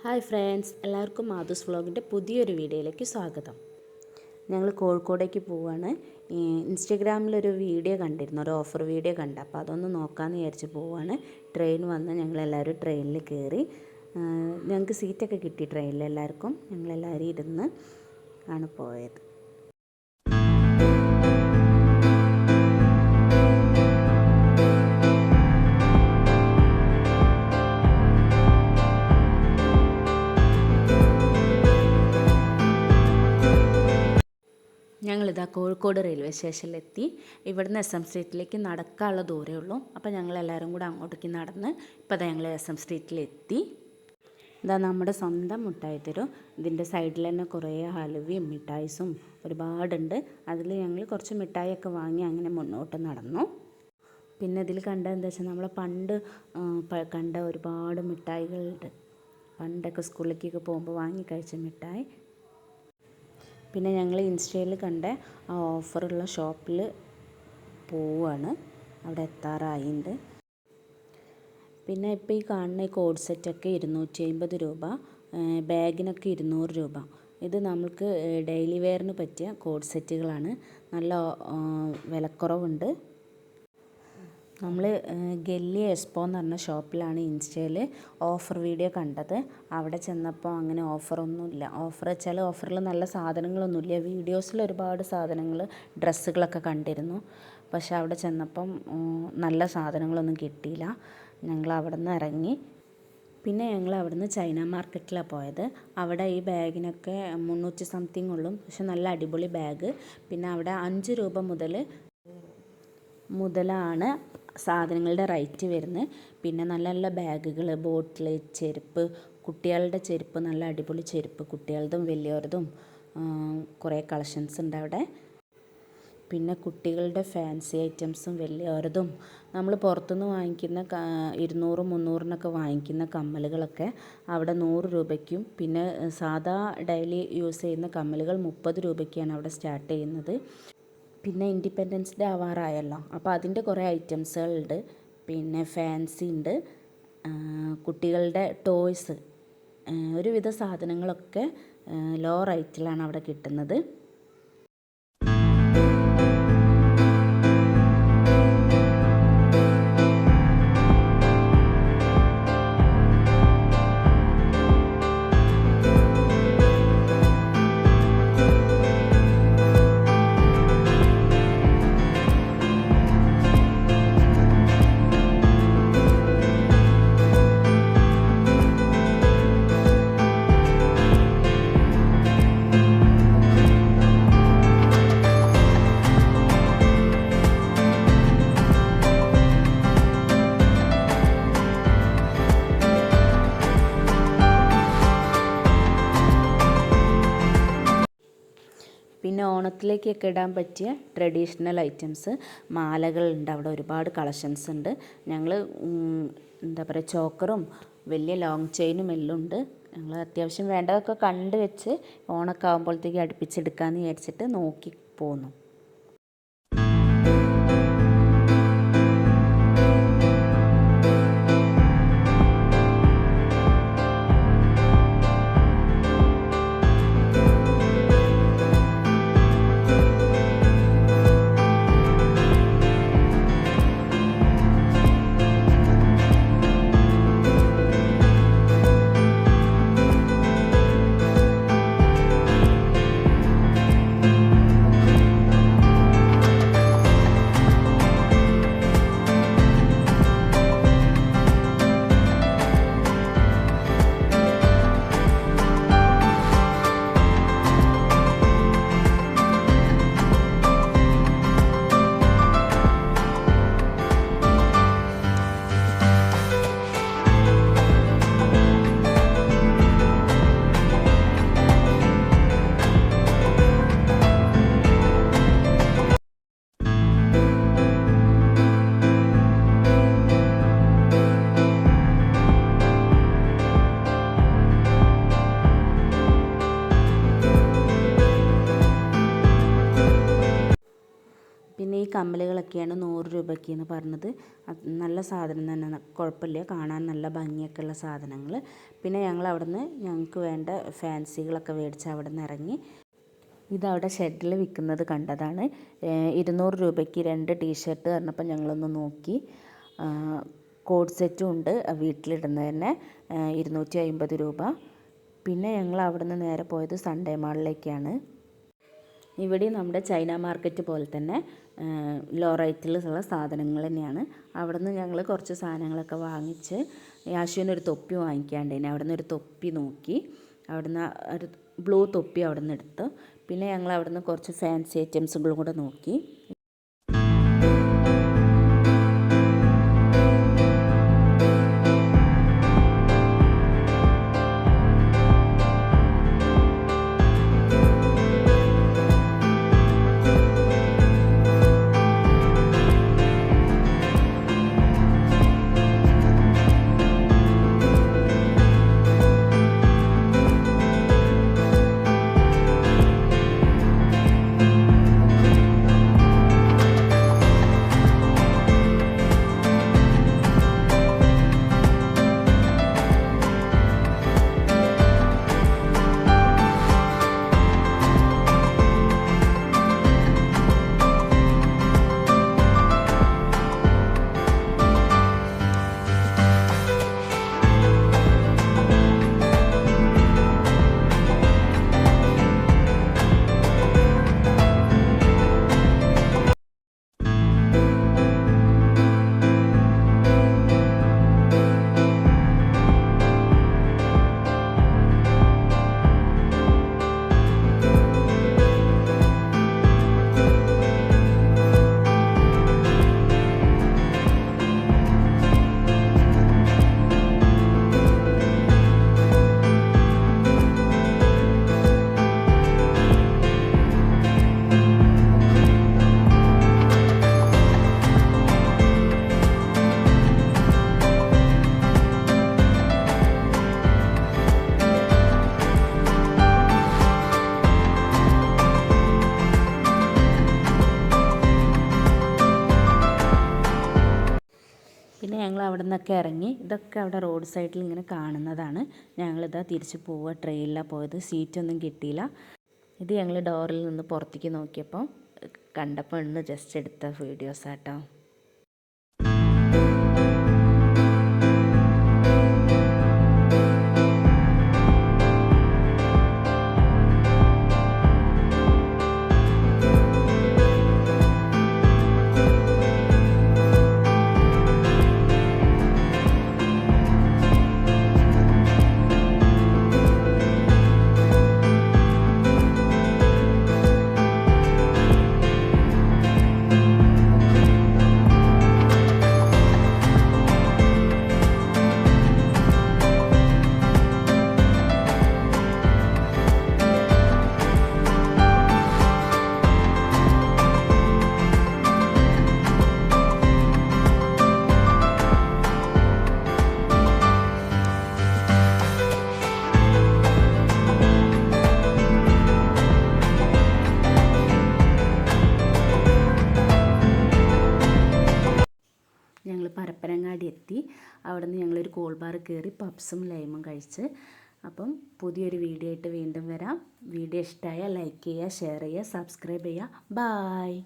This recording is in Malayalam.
ഹായ് ഫ്രണ്ട്സ്, എല്ലാവർക്കും മാധുസ് വ്ളോഗിൻ്റെ പുതിയൊരു വീഡിയോയിലേക്ക് സ്വാഗതം. ഞങ്ങൾ കോഴിക്കോടേക്ക് പോവുകയാണ്. ഇൻസ്റ്റഗ്രാമിലൊരു വീഡിയോ കണ്ടിരുന്നു, ഒരു ഓഫർ വീഡിയോ കണ്ട, അപ്പോൾ അതൊന്ന് നോക്കാമെന്ന് വിചാരിച്ച് പോവുകയാണ്. ട്രെയിൻ വന്ന് ഞങ്ങളെല്ലാവരും ട്രെയിനിൽ കയറി. ഞങ്ങൾക്ക് സീറ്റൊക്കെ കിട്ടി ട്രെയിനിൽ എല്ലാവർക്കും. ഞങ്ങളെല്ലാവരും ഇരുന്ന് ആണ് പോയത്. ഞങ്ങളിതാ കോഴിക്കോട് റെയിൽവേ സ്റ്റേഷനിലെത്തി. ഇവിടുന്ന് SM സ്ട്രീറ്റിലേക്ക് നടക്കാനുള്ള ദൂരമേ ഉള്ളൂ. അപ്പോൾ ഞങ്ങളെല്ലാവരും കൂടെ അങ്ങോട്ടേക്ക് നടന്ന് ഇപ്പോൾ ഞങ്ങൾ SM സ്ട്രീറ്റിലെത്തി. ഇതാ നമ്മുടെ സ്വന്തം മിഠായി തരും. ഇതിൻ്റെ സൈഡിൽ തന്നെ കുറേ ഹലുവയും മിഠായിസും ഒരുപാടുണ്ട്. അതിൽ ഞങ്ങൾ കുറച്ച് മിഠായിയൊക്കെ വാങ്ങി അങ്ങനെ മുന്നോട്ട് നടന്നു. പിന്നെ ഇതിൽ കണ്ടത് എന്താ വെച്ചാൽ നമ്മൾ പണ്ട് കണ്ട ഒരുപാട് മിഠായികളുണ്ട്. പണ്ടൊക്കെ സ്കൂളിലേക്കൊക്കെ പോകുമ്പോൾ വാങ്ങി കഴിച്ച മിഠായി. പിന്നെ ഞങ്ങൾ ഇൻസ്റ്റയിൽ കണ്ട ആ ഓഫറുള്ള ഷോപ്പിൽ പോവുകയാണ്. അവിടെ എത്താറായിട്ടുണ്ട്. പിന്നെ ഇപ്പോൾ ഈ കാണുന്ന ഈ കോഡ് സെറ്റൊക്കെ 250 രൂപ, ബാഗിനൊക്കെ 200 രൂപ. ഇത് നമുക്ക് ഡെയിലി വെയറിന് പറ്റിയ കോഡ് സെറ്റുകളാണ്. നല്ല വിലക്കുറവുണ്ട്. നമ്മൾ ഗല്ലി എക്സ്പോ എന്ന് പറഞ്ഞ ഷോപ്പിലാണ് ഇൻസ്റ്റയിൽ ഓഫർ വീഡിയോ കണ്ടത്. അവിടെ ചെന്നപ്പോൾ അങ്ങനെ ഓഫറൊന്നുമില്ല. ഓഫർ വെച്ചാൽ ഓഫറിൽ നല്ല സാധനങ്ങളൊന്നുമില്ല. വീഡിയോസിൽ ഒരുപാട് സാധനങ്ങൾ, ഡ്രസ്സുകളൊക്കെ കണ്ടിരുന്നു. പക്ഷെ അവിടെ ചെന്നപ്പം നല്ല സാധനങ്ങളൊന്നും കിട്ടിയില്ല. ഞങ്ങൾ അവിടെ നിന്ന് ഇറങ്ങി. പിന്നെ ഞങ്ങൾ അവിടുന്ന് ചൈന മാർക്കറ്റിലാണ് പോയത്. അവിടെ ഈ ബാഗിനൊക്കെ 300 സംതിങ് ഉള്ളൂ. പക്ഷെ നല്ല അടിപൊളി ബാഗ്. പിന്നെ അവിടെ 5 രൂപ മുതലാണ് സാധനങ്ങളുടെ റേറ്റ് വരുന്നത്. പിന്നെ നല്ല നല്ല ബാഗുകൾ, ബോട്ടിൽ, ചെരുപ്പ്, കുട്ടികളുടെ ചെരുപ്പ്, നല്ല അടിപൊളി ചെരുപ്പ്, കുട്ടികളുടെതും വലിയവരതും കുറേ കളക്ഷൻസ് ഉണ്ട് അവിടെ. പിന്നെ കുട്ടികളുടെ ഫാൻസി ഐറ്റംസും വലിയവരതും നമ്മൾ പുറത്തുനിന്ന് വാങ്ങിക്കുന്ന 200, 300 വാങ്ങിക്കുന്ന കമ്മലുകളൊക്കെ അവിടെ 100 രൂപയ്ക്കും, പിന്നെ സാധാ ഡെയിലി യൂസ് ചെയ്യുന്ന കമ്മലുകൾ 30 രൂപയ്ക്കാണ് അവിടെ സ്റ്റാർട്ട് ചെയ്യുന്നത്. പിന്നെ ഇൻഡിപെൻഡൻസ് ഡേ ആവാറായല്ലോ, അപ്പോൾ അതിൻ്റെ കുറേ ഐറ്റംസുകളുണ്ട്. പിന്നെ ഫാൻസി ഉണ്ട്, കുട്ടികളുടെ ടോയ്സ്, ഒരുവിധ സാധനങ്ങളൊക്കെ ലോ റേറ്റിലാണ് അവിടെ കിട്ടുന്നത്. പിന്നെ ഓണത്തിലേക്കൊക്കെ ഇടാൻ പറ്റിയ ട്രഡീഷണൽ ഐറ്റംസ്, മാലകളുണ്ട്. അവിടെ ഒരുപാട് കളക്ഷൻസ് ഉണ്ട്. ഞങ്ങൾ എന്താ പറയുക, ചോക്കറും വലിയ ലോങ് ചെയിനും എല്ലാം ഉണ്ട്. ഞങ്ങൾ അത്യാവശ്യം വേണ്ടതൊക്കെ കണ്ട് വെച്ച് ഓണമൊക്കെ ആകുമ്പോഴത്തേക്ക് അടുപ്പിച്ചെടുക്കാമെന്ന് വിചാരിച്ചിട്ട് നോക്കി പോന്നു. പിന്നെ ഈ കമ്മലുകളൊക്കെയാണ് 100 രൂപയ്ക്ക് എന്ന് പറഞ്ഞത്. നല്ല സാധനം തന്നെ, കുഴപ്പമില്ല, കാണാൻ നല്ല ഭംഗിയൊക്കെ ഉള്ള സാധനങ്ങൾ. പിന്നെ ഞങ്ങൾ അവിടുന്ന് ഞങ്ങൾക്ക് വേണ്ട ഫാൻസികളൊക്കെ മേടിച്ച് അവിടെ നിന്ന് ഇറങ്ങി. ഇതവിടെ ഷെഡിൽ വിൽക്കുന്നത് കണ്ടതാണ്. 200 രൂപയ്ക്ക് 2 ടീഷർട്ട് പറഞ്ഞപ്പോൾ ഞങ്ങളൊന്ന് നോക്കി. കോഡ് സെറ്റും ഉണ്ട്, വീട്ടിലിടുന്നത് തന്നെ, 250 രൂപ. പിന്നെ ഞങ്ങൾ അവിടെ നിന്ന് നേരെ പോയത് സൺഡേ മാളിലേക്കാണ്. ഇവിടെ നമ്മുടെ ചൈന മാർക്കറ്റ് പോലെ തന്നെ ലോ റേറ്റിലുള്ള സാധനങ്ങൾ തന്നെയാണ്. അവിടെ നിന്ന് ഞങ്ങൾ കുറച്ച് സാധനങ്ങളൊക്കെ വാങ്ങിച്ച് യാശുവിനൊരു തൊപ്പി വാങ്ങിക്കാണ്ടേനെ. അവിടെ നിന്ന് ഒരു തൊപ്പി നോക്കി, അവിടെ നിന്ന് ഒരു ബ്ലൂ തൊപ്പി അവിടെ നിന്ന് എടുത്തു. പിന്നെ ഞങ്ങൾ അവിടെ നിന്ന് കുറച്ച് ഫാൻസി ഐറ്റംസുകളും കൂടെ നോക്കി. പിന്നെ ഞങ്ങൾ അവിടെ നിന്നൊക്കെ ഇറങ്ങി. ഇതൊക്കെ അവിടെ റോഡ് സൈഡിൽ ഇങ്ങനെ കാണുന്നതാണ്. ഞങ്ങളിതാ തിരിച്ച് പോവുക. ട്രെയിനിലാണ് പോയത്, സീറ്റൊന്നും കിട്ടിയില്ല. ഇത് ഞങ്ങൾ ഡോറിൽ നിന്ന് പുറത്തേക്ക് നോക്കിയപ്പോൾ കണ്ടപ്പോൾ ഒന്ന് ജസ്റ്റ് എടുത്ത വീഡിയോസാട്ടോ. ഞങ്ങൾ പരപ്പനങ്ങാടി എത്തി. അവിടെ നിന്ന് ഞങ്ങളൊരു കൂൾ ബാർ കയറി പപ്സും ലൈമും കഴിച്ച്. അപ്പം പുതിയൊരു വീഡിയോ ആയിട്ട് വീണ്ടും വരാം. വീഡിയോ ഇഷ്ടമായാൽ ലൈക്ക് ചെയ്യുക, ഷെയർ ചെയ്യുക, സബ്സ്ക്രൈബ് ചെയ്യുക. ബായ്.